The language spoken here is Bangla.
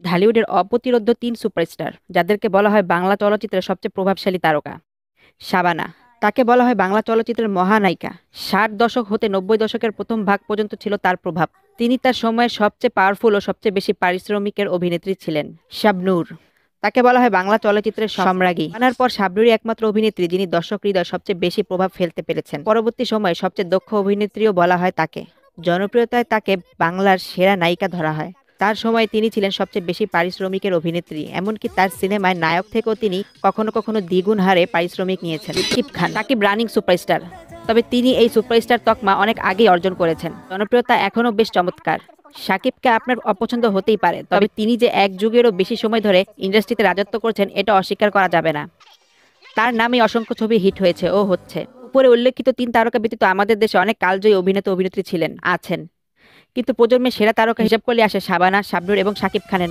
ঢালিউডের অপ্রতিরোধ্য ৩ সুপারস্টার, যাদেরকে বলা হয় বাংলা চলচ্চিত্রের সবচেয়ে প্রভাবশালী তারকা। শাবানা, তাকে বলা হয় বাংলা চলচ্চিত্রের মহানায়িকা। ৬০ দশক হতে ৯০ দশকের প্রথম ভাগ পর্যন্ত ছিল তার প্রভাব। তিনি তার সময়ের সবচেয়ে পাওয়ারফুল ও সবচেয়ে বেশি পারিশ্রমিকের অভিনেত্রী ছিলেন। শাবনূর, তাকে বলা হয় বাংলা চলচ্চিত্রের সম্রাজ্ঞী। আনার পর শাবনূরই একমাত্র অভিনেত্রী যিনি দর্শক হৃদয়ে সবচেয়ে বেশি প্রভাব ফেলতে পেরেছেন। পরবর্তী সময়ে সবচেয়ে দক্ষ অভিনেত্রীও বলা হয় তাকে। জনপ্রিয়তায় তাকে বাংলার সেরা নায়িকা ধরা হয়। তার সময়ে তিনি ছিলেন সবচেয়ে বেশি পারিশ্রমিকের অভিনেত্রী, এমনকি তার সিনেমায় নায়ক থেকেও তিনি কখনো কখনো দ্বিগুণ হারে পারিশ্রমিক নিয়েছেন। সাকিব খান, সাকিব রানিং সুপারস্টার, তবে তিনি এই সুপারস্টার তকমা অনেক আগেই অর্জন করেছেন। জনপ্রিয়তা এখনও বেশ চমৎকার। সাকিবকে আপনার অপছন্দ হতেই পারে, তবে তিনি যে এক যুগেরও বেশি সময় ধরে ইন্ডাস্ট্রিতে রাজত্ব করছেন এটা অস্বীকার করা যাবে না। তার নামে অসংখ্য ছবি হিট হয়েছে ও হচ্ছে। উপরে উল্লেখিত ৩ তারকা ব্যতীত আমাদের দেশে অনেক কালজয়ী অভিনেতা অভিনেত্রী ছিলেন, আছেন, কিন্তু প্রজন্মের সেরা তারকা হিসাব করলে আসে শাবানা, শাবনূর এবং শাকিব খানের